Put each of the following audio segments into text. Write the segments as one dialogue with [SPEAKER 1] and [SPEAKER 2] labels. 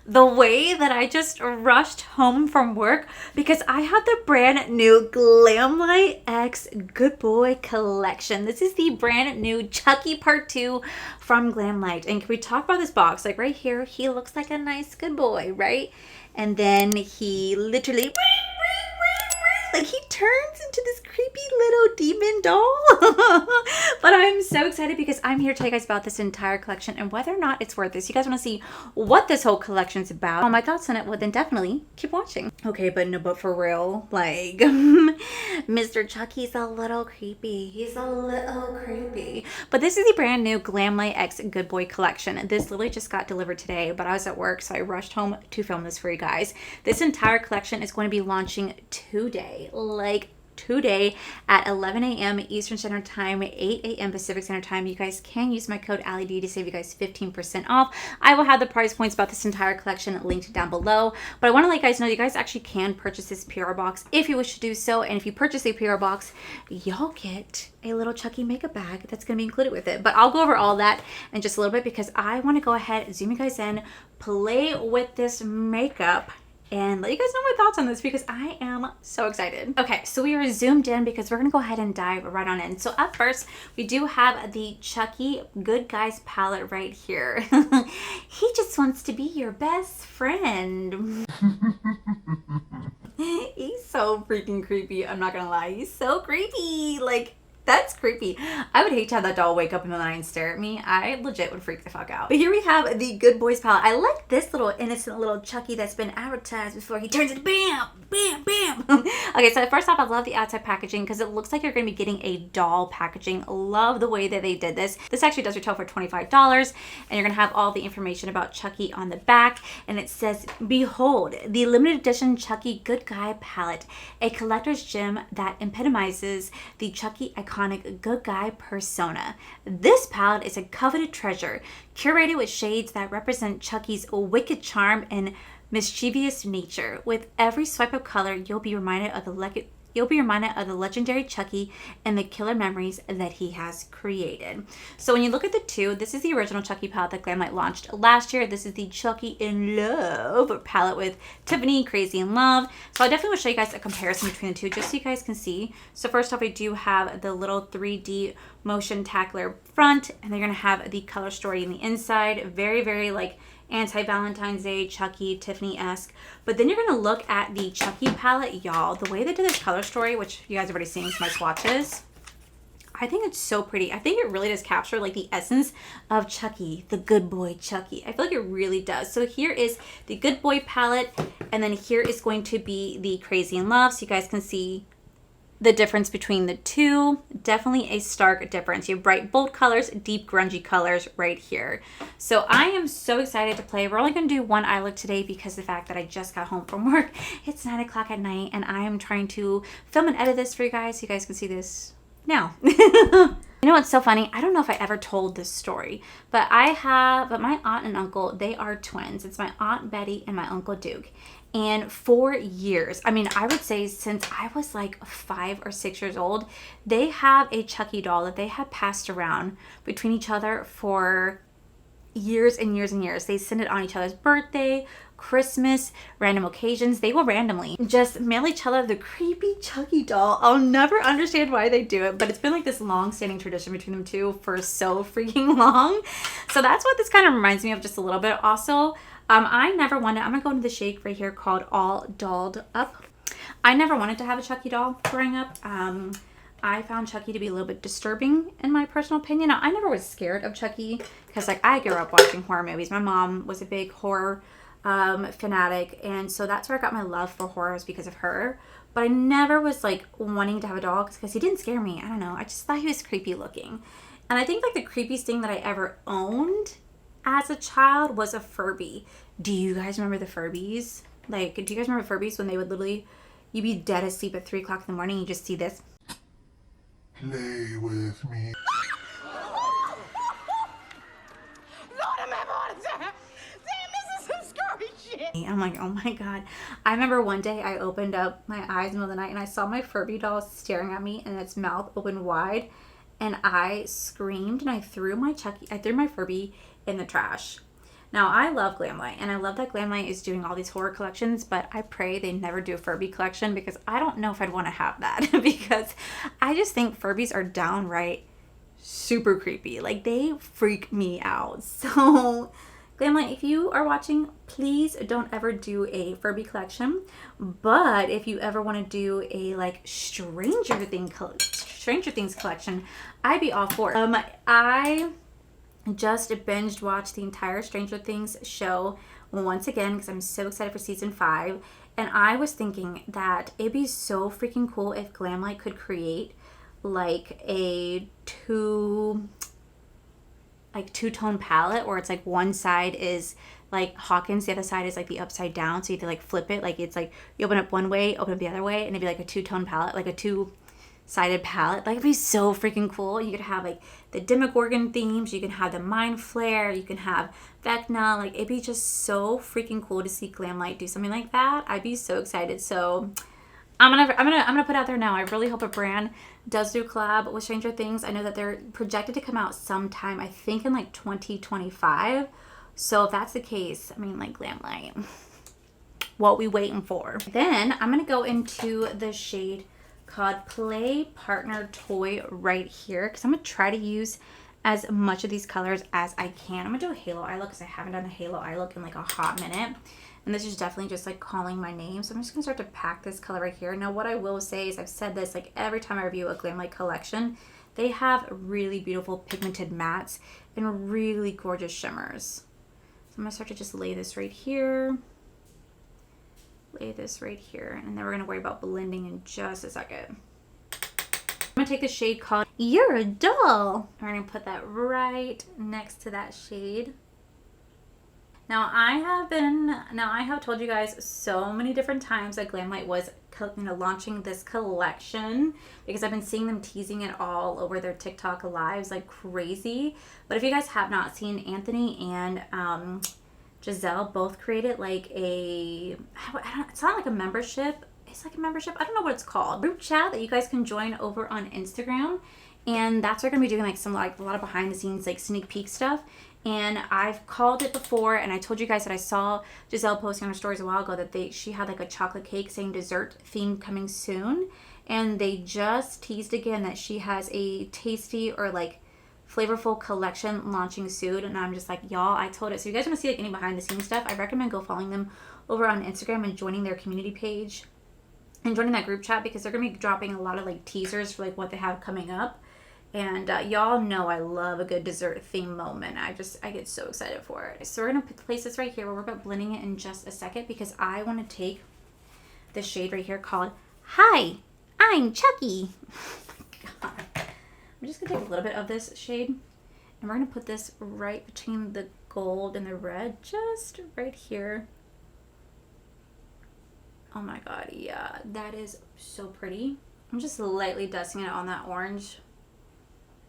[SPEAKER 1] the way that I just rushed home from work because I have the brand new Glamlite X Good Boy collection. This is the brand new Chucky Part 2 from Glamlite. And can we talk about this box? Like right here, he looks like a nice good boy, right? And then he literally, like he turns into this creepy little demon doll. But I'm so excited because I'm here to tell you guys about this entire collection and whether or not it's worth it. So you guys want to see what this whole collection is about, all my thoughts on it, well then definitely keep watching. Okay, but for real, like Mr. Chucky's a little creepy. He's a little creepy. But this is the brand new Glamlite X Good Boy collection. This literally just got delivered today, but I was at work, so I rushed home to film this for you guys. This entire collection is going to be launching today. Like today at 11 a.m. Eastern Standard Time, 8 a.m. Pacific Standard Time. You guys can use my code Allie D to save you guys 15% off. I will have the price points about this entire collection linked down below. But I want to let you guys know you guys actually can purchase this P.O Box if you wish to do so. And if you purchase a P.O Box, y'all get a little Chucky makeup bag that's going to be included with it. But I'll go over all that in just a little bit because I want to go ahead, zoom you guys in, play with this makeup, and let you guys know my thoughts on this because I am so excited. Okay, so we are zoomed in because we're gonna go ahead and dive right on in. So up first, we do have the Chucky Good Guys palette right here. He just wants to be your best friend. He's so freaking creepy, I'm not gonna lie. He's so creepy, like, that's creepy. I would hate to have that doll wake up in the night and stare at me. I legit would freak the fuck out. But here we have the Good Boys palette. I like this little innocent little Chucky that's been advertised before he turns into bam, bam, bam. Okay, so first off, I love the outside packaging because it looks like you're going to be getting a doll packaging. Love the way that they did this. This actually does retail for $25, and you're going to have all the information about Chucky on the back. And it says, behold, the limited edition Chucky Good Guy palette, a collector's gem that epitomizes the Chucky iconic good guy persona. This palette is a coveted treasure, curated with shades that represent Chucky's wicked charm and mischievous nature. With every swipe of color, you'll be reminded of the legendary Chucky and the killer memories that he has created. So when you look at the two, this is the original Chucky palette that Glamlite launched last year. This is the Chucky in Love palette with Tiffany, Crazy in Love. So I definitely will show you guys a comparison between the two just so you guys can see. So first off, we do have the little 3D motion tackler front, and they're going to have the color story in the inside. Very, very like anti-Valentine's Day, Chucky, Tiffany-esque. But then you're going to look at the Chucky palette, y'all. The way they did this color story, which you guys have already seen from my swatches, I think it's so pretty. I think it really does capture like the essence of Chucky, the good boy Chucky. I feel like it really does. So here is the good boy palette, and then here is going to be the Crazy in Love, so you guys can see the difference between the two. Definitely a stark difference. You have bright, bold colors, deep, grungy colors right here. So I am so excited to play. We're only going to do one eye look today because of the fact that I just got home from work. It's 9 o'clock at night, and I am trying to film and edit this for you guys so you guys can see this now. You know what's so funny? I don't know if I ever told this story, but my aunt and uncle, they are twins. It's my Aunt Betty and my Uncle Duke. And for years, I mean, I would say since I was like 5 or 6 years old, they have a Chucky doll that they have passed around between each other for years and years and years. They send it on each other's birthday, Christmas, random occasions. They will randomly just mail each other the creepy Chucky doll. I'll never understand why they do it, but it's been like this long-standing tradition between them two for so freaking long. So that's what this kind of reminds me of just a little bit. Also, I never wanted, I'm going to go into the shake right here called All Dolled Up. I never wanted to have a Chucky doll growing up. I found Chucky to be a little bit disturbing in my personal opinion. Now, I never was scared of Chucky because like I grew up watching horror movies. My mom was a big horror fanatic, and so that's where I got my love for horrors because of her. But I never was like wanting to have a doll because he didn't scare me. I don't know. I just thought he was creepy looking. And I think like the creepiest thing that I ever owned as a child was a Furby. Do you guys remember the Furbies? Like, do you guys remember Furbies when they would literally, you'd be dead asleep at 3 o'clock in the morning, you just see this.
[SPEAKER 2] Play with me.
[SPEAKER 1] I'm like, oh my god. I remember one day I opened up my eyes in the middle of the night and I saw my Furby doll staring at me and its mouth open wide, and I screamed and I threw my Furby in the trash. Now, I love Glamlite, and I love that Glamlite is doing all these horror collections, but I pray they never do a Furby collection because I don't know if I'd want to have that because I just think Furbies are downright super creepy. Like, they freak me out. So, Glamlite, if you are watching, please don't ever do a Furby collection, but if you ever want to do a, like, Stranger Things collection, I'd be all for it. I just binge watched the entire Stranger Things show once again because I'm so excited for season 5, and I was thinking that it'd be so freaking cool if Glamlite could create like a two-tone palette where it's like one side is like Hawkins, the other side is like the upside down, so you have to like flip it, like it's like you open up one way, open up the other way, and it'd be like a two-tone palette, like a two-sided palette. Like, it'd be so freaking cool. You could have like the Demogorgon themes, you can have the Mind Flare, you can have Vecna. Like, it'd be just so freaking cool to see Glamlite do something like that. I'd be so excited. So I'm gonna put out there now. I really hope a brand does do a collab with Stranger Things. I know that they're projected to come out sometime, I think in like 2025. So if that's the case, I mean, like, Glamlite, what we waiting for? Then I'm gonna go into the shade called Play Partner Toy right here because I'm gonna try to use as much of these colors as I can. I'm gonna do a halo eye look because I haven't done a halo eye look in like a hot minute. And this is definitely just like calling my name. So I'm just gonna start to pack this color right here. Now, what I will say is, I've said this like every time I review a Glamlite collection, they have really beautiful pigmented mattes and really gorgeous shimmers. So I'm gonna start to just lay this right here. Lay this right here. And then we're gonna worry about blending in just a second. I'm gonna take the shade called You're a Doll. We're gonna put that right next to that shade. Now, I have told you guys so many different times that Glamlite was, launching this collection because I've been seeing them teasing it all over their TikTok lives like crazy. But if you guys have not seen, Anthony and Giselle both created like it's not like a membership. It's like a membership. I don't know what it's called. Group chat that you guys can join over on Instagram. And that's where we're going to be doing like a lot of behind the scenes, like sneak peek stuff. And I've called it before, and I told you guys that I saw Giselle posting on her stories a while ago that she had like a chocolate cake saying dessert theme coming soon. And they just teased again that she has a tasty or like flavorful collection launching soon. And I'm just like, y'all, I told it. So if you guys want to see like any behind the scenes stuff, I recommend go following them over on Instagram and joining their community page and joining that group chat because they're going to be dropping a lot of like teasers for like what they have coming up. And y'all know I love a good dessert theme moment. I get so excited for it. So we're going to place this right here. We'll work about blending it in just a second because I want to take this shade right here called Hi, I'm Chucky. Oh my God. I'm just going to take a little bit of this shade and we're going to put this right between the gold and the red, just right here. Oh my God, yeah, that is so pretty. I'm just lightly dusting it on that orange.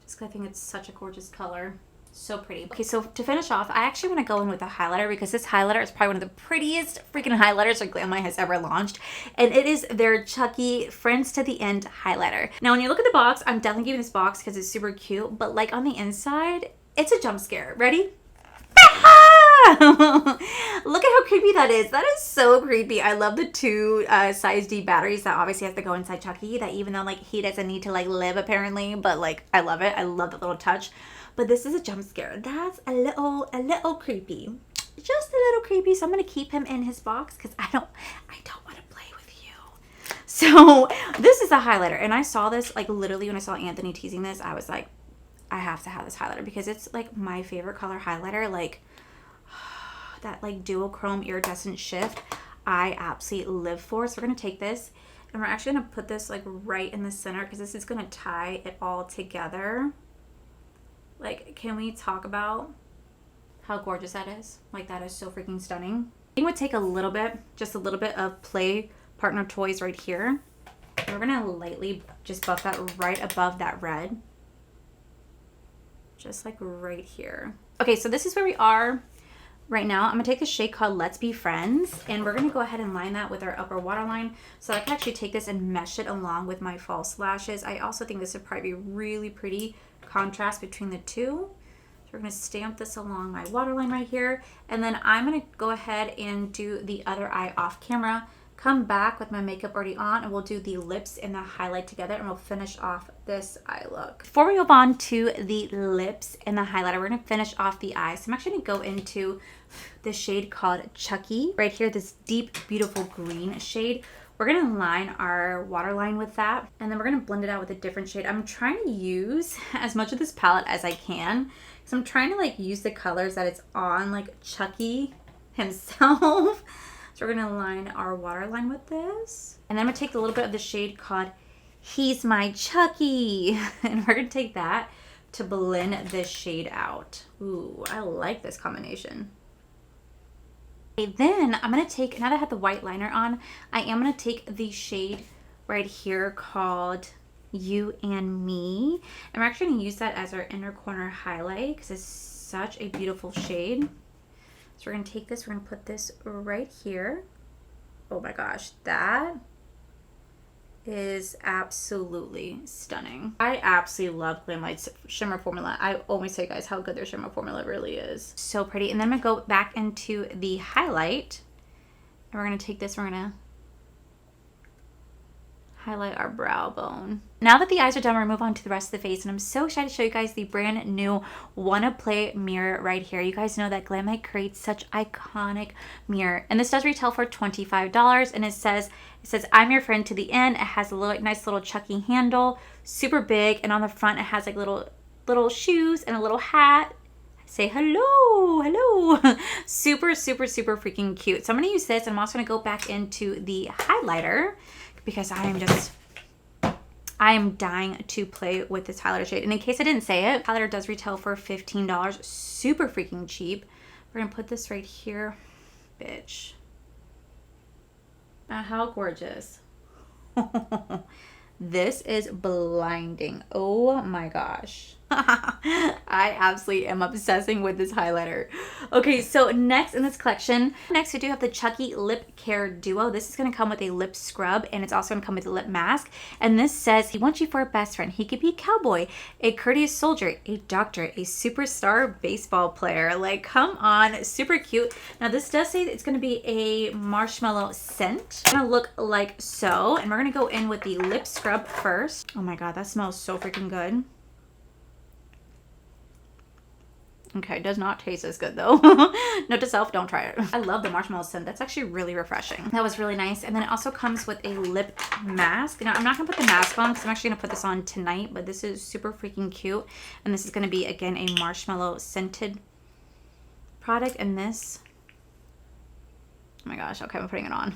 [SPEAKER 1] Just 'cause I think it's such a gorgeous color. So pretty. Okay, so to finish off, I actually want to go in with a highlighter because this highlighter is probably one of the prettiest freaking highlighters that Glamlite has ever launched. And it is their Chucky Friends to the End highlighter. Now, when you look at the box, I'm definitely giving this box because it's super cute. But like on the inside, it's a jump scare. Ready? Look at how creepy that is. That is so creepy. I love the two size D batteries that obviously has to go inside Chucky, that even though like he doesn't need to like live apparently, but like I love it. I love that little touch. But this is a jump scare. That's a little creepy. Just a little creepy. So I'm gonna keep him in his box because I don't want to play with you. So this is a highlighter, and I saw this like literally when I saw Anthony teasing this, I was like, I have to have this highlighter because it's like my favorite color highlighter. Like that like duochrome iridescent shift I absolutely live for. So we're going to take this and we're actually going to put this like right in the center because this is going to tie it all together. Like, can we talk about how gorgeous that is? Like, that is so freaking stunning. I think we'd take a little bit, just a little bit of Play Partner Toys right here. And we're going to lightly just buff that right above that red. Just like right here. Okay, so this is where we are right now. I'm gonna take the shade called Let's Be Friends, and we're gonna go ahead and line that with our upper waterline so I can actually take this and mesh it along with my false lashes. I also think this would probably be really pretty contrast between the two. So we're going to stamp this along my waterline right here. And then I'm going to go ahead and do the other eye off camera. Come back with my makeup already on, and we'll do the lips and the highlight together, and we'll finish off this eye look. Before we move on to the lips and the highlighter, we're going to finish off the eyes. So I'm actually going to go into this shade called Chucky. Right here, this deep, beautiful green shade. We're going to line our waterline with that, and then we're going to blend it out with a different shade. I'm trying to use as much of this palette as I can, because I'm trying to like use the colors that it's on, like Chucky himself. So we're going to line our waterline with this. And then I'm going to take a little bit of the shade called He's My Chucky. And we're going to take that to blend this shade out. Ooh, I like this combination. Okay, then I'm going to take, now that I have the white liner on, I am going to take the shade right here called You and Me. And we're actually going to use that as our inner corner highlight because it's such a beautiful shade. So we're going to take this, we're going to put this right here. Oh my gosh, that is absolutely stunning. I absolutely love Glamlite's shimmer formula. I always say, guys, how good their shimmer formula really is. So pretty. And then I'm going to go back into the highlight. And we're going to take this, we're going to highlight our brow bone. Now that the eyes are done, we're gonna move on to the rest of the face, and I'm so excited to show you guys the brand new Wanna Play mirror right here. You guys know that Glamlite creates such iconic mirror, and this does retail for $25, and it says I'm your friend to the end. It has a nice little Chucky handle, super big, and on the front it has like little shoes and a little hat. Say hello. Super freaking cute. So I'm gonna use this, and I'm also gonna go back into the highlighter because I am dying to play with this highlighter shade. And in case I didn't say it, highlighter does retail for $15, super freaking cheap. We're gonna put this right here, bitch. How gorgeous. This is blinding. Oh my gosh. I absolutely am obsessing with this highlighter. Okay, so next in this collection, we do have the Chucky Lip Care Duo. This is going to come with a lip scrub, and it's also going to come with a lip mask. And this says, he wants you for a best friend. He could be a cowboy, a courteous soldier, a doctor, a superstar baseball player. Like, come on, super cute. Now, this does say that it's going to be a marshmallow scent. It's going to look like so. And we're going to go in with the lip scrub first. Oh my God, that smells so freaking good. Okay, does not taste as good though. Note to self, don't try it. I love the marshmallow scent. That's actually really refreshing. That was really nice. And then it also comes with a lip mask. Now, I'm not gonna put the mask on because I'm actually gonna put this on tonight, but this is super freaking cute. And this is gonna be, again, a marshmallow scented product. And this, oh my gosh, okay, I'm putting it on.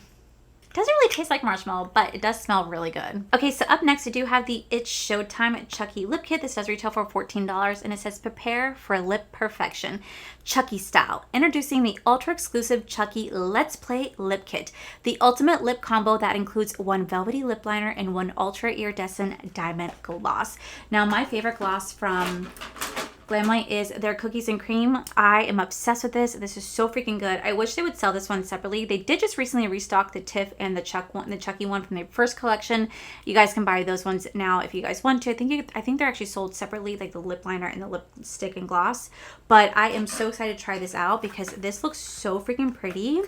[SPEAKER 1] It doesn't really taste like marshmallow, but it does smell really good. Okay, so up next, I do have the It's Showtime Chucky Lip Kit. This does retail for $14, and it says, prepare for lip perfection, Chucky style. Introducing the ultra-exclusive Chucky Let's Play Lip Kit, the ultimate lip combo that includes one velvety lip liner and one ultra iridescent diamond gloss. Now, my favorite gloss from Glamlite is their Cookies and Cream. I am obsessed with this. This is so freaking good. I wish they would sell this one separately. They did just recently restock the Tiff and the Chucky one from their first collection. You guys can buy those ones now if you guys want to. I think they're actually sold separately, like the lip liner and the lipstick and gloss. But I am so excited to try this out because this looks so freaking pretty.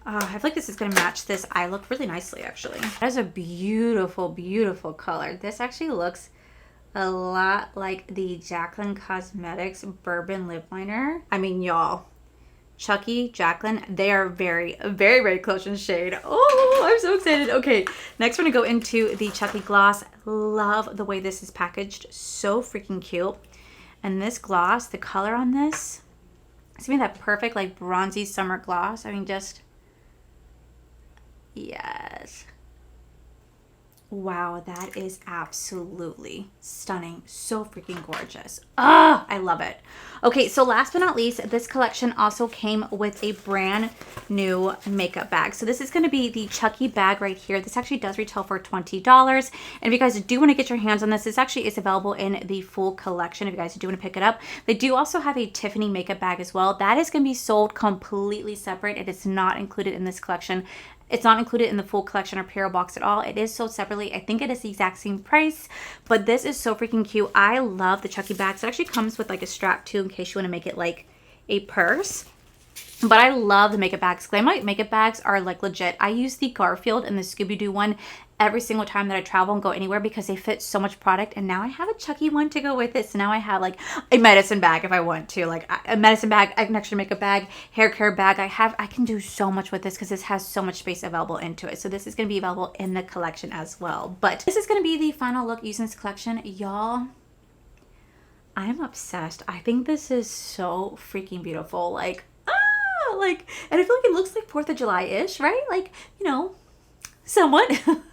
[SPEAKER 1] I feel like this is going to match this eye look really nicely, actually. That is a beautiful, beautiful color. This actually looks a lot like the Jaclyn Cosmetics Bourbon Lip Liner. I mean, y'all, Chucky, Jaclyn, they are very, very close in shade. Oh, I'm so excited. Okay, next we're gonna go into the Chucky Gloss. Love the way this is packaged. So freaking cute. And this gloss, the color on this, it's gonna be that perfect, like, bronzy summer gloss. I mean, just, yes. Wow, that is absolutely stunning. So freaking gorgeous. Ah, I love it. Okay, so last but not least, this collection also came with a brand new makeup bag. So this is going to be the Chucky bag right here. This actually does retail for $20. And if you guys do want to get your hands on this, this actually is available in the full collection if you guys do want to pick it up. They do also have a Tiffany makeup bag as well. That is going to be sold completely separate. It is not included in this collection It's not included in the full collection or P.O Box at all. It is sold separately. I think it is the exact same price, but this is so freaking cute. I love the Chucky bags. It actually comes with like a strap too in case you want to make it like a purse. But I love the makeup bags. Glamlite makeup bags are like legit. I use the Garfield and the Scooby-Doo one every single time that I travel and go anywhere because they fit so much product. And now I have a Chucky one to go with it. So now I have like a medicine bag if I want to, like a medicine bag, an extra makeup bag, hair care bag. I can do so much with this because this has so much space available into it. So this is going to be available in the collection as well. But this is going to be the final look using this collection. Y'all, I'm obsessed. I think this is so freaking beautiful. Like, and I feel like it looks like 4th of July-ish, right? Like, you know, somewhat.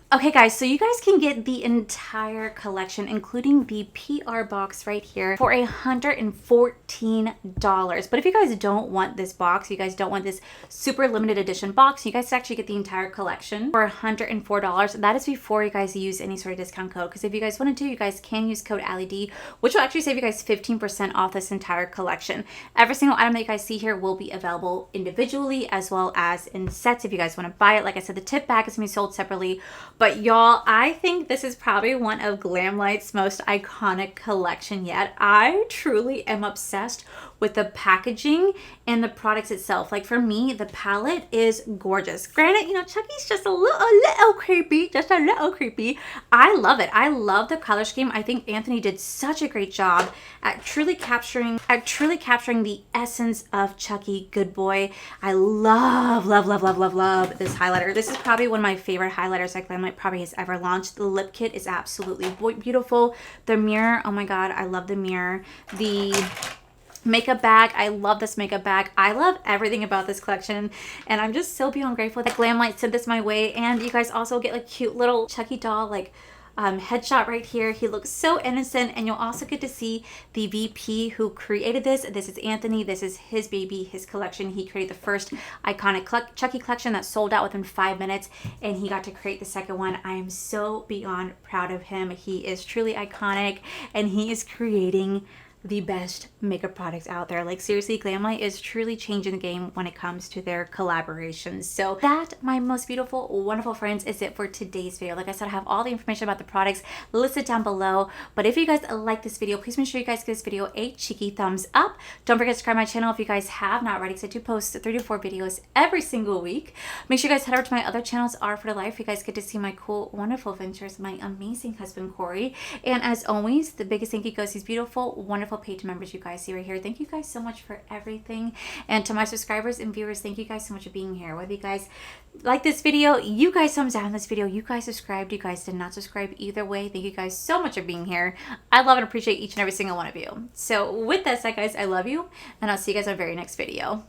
[SPEAKER 1] Okay, guys, so you guys can get the entire collection, including the PR box right here, for $114. But if you guys don't want this box, you guys don't want this super limited edition box, you guys actually get the entire collection for $104. That is before you guys use any sort of discount code. Because if you guys wanted to, you guys can use code AllieD, which will actually save you guys 15% off this entire collection. Every single item that you guys see here will be available individually as well as in sets if you guys want to buy it. Like I said, the tip bag is going to be sold separately. But y'all, I think this is probably one of Glamlite's most iconic collection yet. I truly am obsessed with the packaging and the products itself. Like for me, the palette is gorgeous. Granted, you know, Chucky's just a little creepy, just a little creepy. I love it. I love the color scheme. I think Anthony did such a great job at truly capturing the essence of Chucky Good Boy. I love this highlighter. This is probably one of my favorite highlighters that Glamlite probably has ever launched. The lip kit is absolutely beautiful. The mirror, oh my god, I love the mirror. The makeup bag, I love this makeup bag. I love everything about this collection, and I'm just so beyond grateful that Glamlite sent this my way. And you guys also get a cute little Chucky doll like headshot right here. He looks so innocent, and you'll also get to see the VP who created this. This is Anthony. This is his baby, his collection. He created the first iconic Chucky collection that sold out within 5 minutes, and he got to create the second one. I am so beyond proud of him. He is truly iconic, and he is creating the best makeup products out there. Like seriously, Glamlite is truly changing the game when it comes to their collaborations. So that, my most beautiful, wonderful friends, is it for today's video. Like I said, I have all the information about the products listed down below. But if you guys like this video, please make sure you guys give this video a cheeky thumbs up. Don't forget to subscribe to my channel if you guys have not already, because I do post 3 to 4 videos every single week. Make sure you guys head over to my other channels, R for the Life. You guys get to see my cool, wonderful adventures, my amazing husband, Corey. And as always, the biggest thank you goes to these beautiful, wonderful page members you guys see right here. Thank you guys so much for everything. And to my subscribers and viewers, thank you guys so much for being here. Whether you guys like this video, you guys thumbs down this video, you guys subscribed, you guys did not subscribe, either way, thank you guys so much for being here. I love and appreciate each and every single one of you. So with that said, guys, I love you, and I'll see you guys on our very next video.